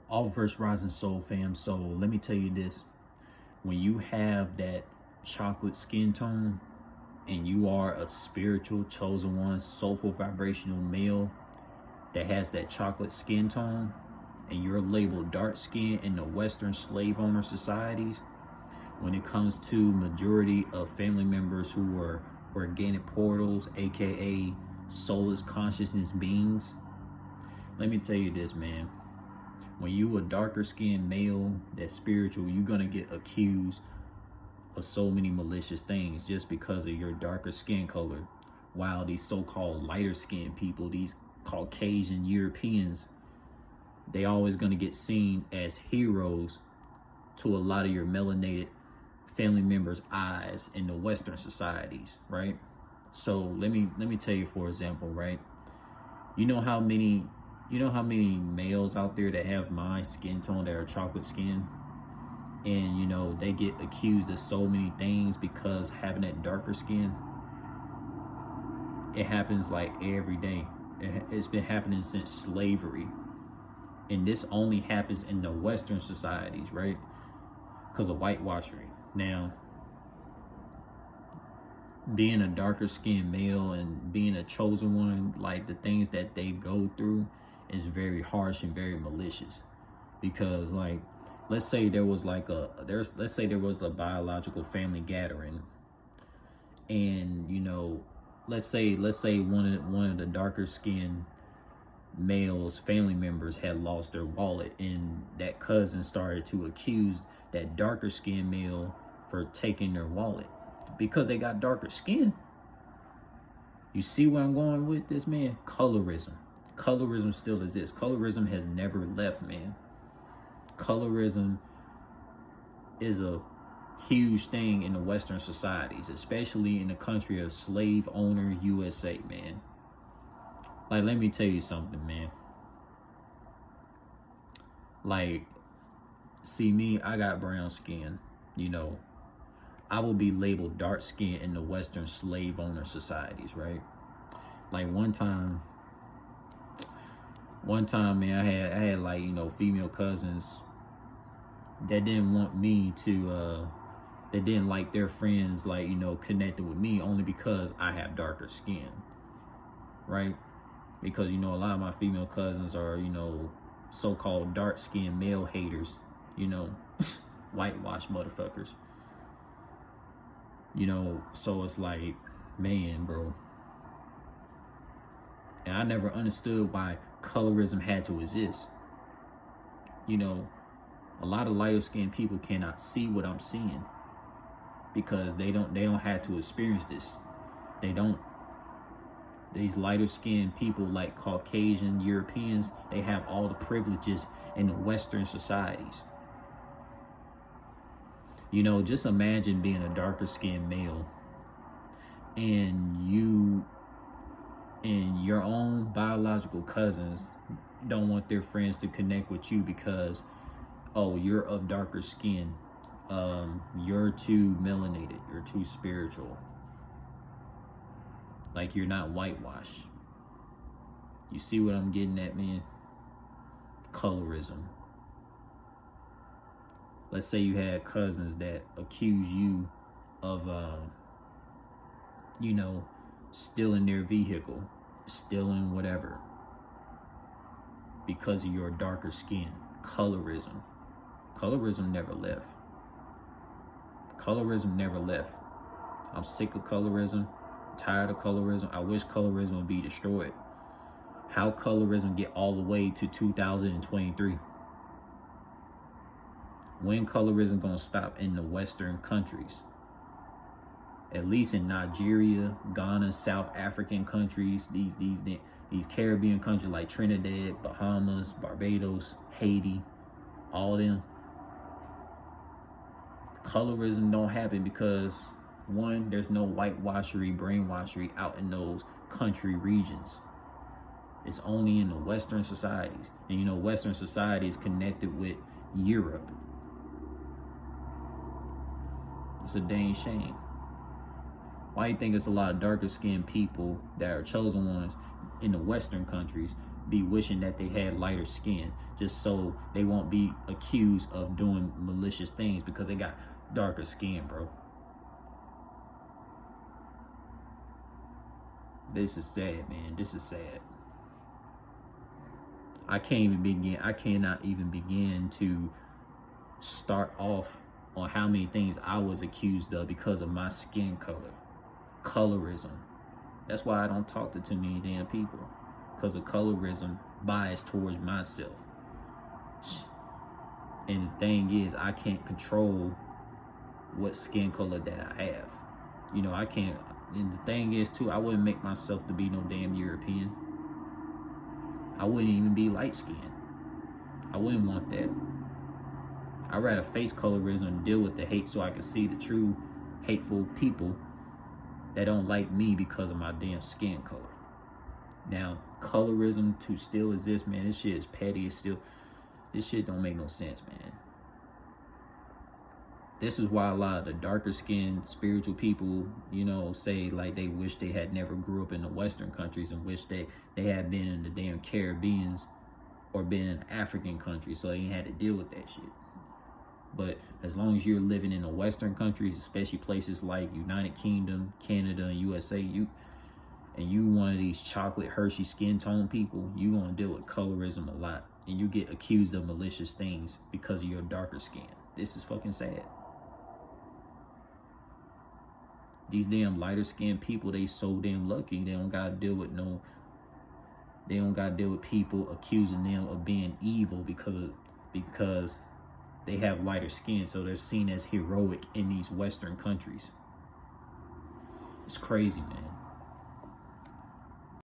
All verse rising soul fam. So let me tell you this. When you have that chocolate skin tone and you are a spiritual chosen one, soulful vibrational male that has that chocolate skin tone, and you're labeled dark skin in the Western slave owner societies, when it comes to majority of family members who were organic portals, aka soulless consciousness beings, let me tell you this, man. When you a darker skinned male that's spiritual, you're gonna get accused of so many malicious things just because of your darker skin color. While these so-called lighter skinned people, these Caucasian Europeans, they always gonna get seen as heroes to a lot of your melanated family members' eyes in the Western societies, right? So let me tell you, for example, right? You know how many males out there that have my skin tone that are chocolate skin, and they get accused of so many things because having that darker skin. It happens like every day. It's been happening since slavery, and this only happens in the Western societies, right? Because of whitewashing. Now, being a darker skinned male and being a chosen one, like the things that they go through is very harsh and very malicious. Because, like, let's say there was a biological family gathering, and let's say one of the darker skinned male's family members had lost their wallet, and that cousin started to accuse that darker skinned male for taking their wallet because they got darker skin. You see where I'm going with this, man? Colorism still exists. Colorism has never left, man. Colorism is a huge thing in the Western societies, especially in the country of slave owner USA, man. Like, let me tell you something, man. Like, see me, I got brown skin, I will be labeled dark skin in the Western slave owner societies, right? Like one time, man, I had like, female cousins that didn't want me to, that didn't like their friends, like, connected with me only because I have darker skin, right? Because, a lot of my female cousins are, so-called dark-skinned male haters, whitewash motherfuckers. So it's like, man, bro. And I never understood why colorism had to exist. A lot of lighter skinned people cannot see what I'm seeing because they don't have to experience this. They don't. These lighter skinned people, like Caucasian Europeans, they have all the privileges in the Western societies. Just imagine being a darker skinned male and you and your own biological cousins don't want their friends to connect with you because, oh, you're of darker skin. You're too melanated. You're too spiritual. Like, you're not whitewashed. You see what I'm getting at, man? Colorism. Let's say you had cousins that accuse you of, stealing their vehicle, stealing whatever, because of your darker skin. Colorism. Colorism never left. Colorism never left. I'm sick of colorism. Tired of colorism. I wish colorism would be destroyed. How colorism get all the way to 2023? When colorism gonna stop in the Western countries? At least in Nigeria, Ghana, South African countries, these Caribbean countries like Trinidad, Bahamas, Barbados, Haiti, all of them. Colorism don't happen because, one, there's no whitewashery, brainwashery out in those country regions. It's only in the Western societies. And Western society is connected with Europe. It's a dang shame. Why do you think it's a lot of darker skinned people that are chosen ones in the Western countries be wishing that they had lighter skin, just so they won't be accused of doing malicious things because they got darker skin, bro. This is sad, man. This is sad. I cannot even begin to start off on how many things I was accused of because of my skin color. Colorism. That's why I don't talk to too many damn people, because of colorism, bias towards myself. And the thing is, I can't control what skin color that I have. You know, I can't. And the thing is, too, I wouldn't make myself to be no damn European. I wouldn't even be light skinned. I wouldn't want that. I'd rather face colorism and deal with the hate so I can see the true hateful people that don't like me because of my damn skin color. Now, colorism to still exist, man, this shit is petty. This shit don't make no sense, man. This is why a lot of the darker skinned spiritual people, you know, say like they wish they had never grew up in the Western countries and wish they had been in the damn Caribbeans or been in African countries so they ain't had to deal with that shit. But as long as you're living in the Western countries, especially places like United Kingdom, Canada, and USA, you one of these chocolate Hershey skin tone people, you gonna deal with colorism a lot. And you get accused of malicious things because of your darker skin. This is fucking sad. These damn lighter skinned people, they so damn lucky. They don't gotta deal with people accusing them of being evil because they have lighter skin, so they're seen as heroic in these Western countries. It's crazy, man.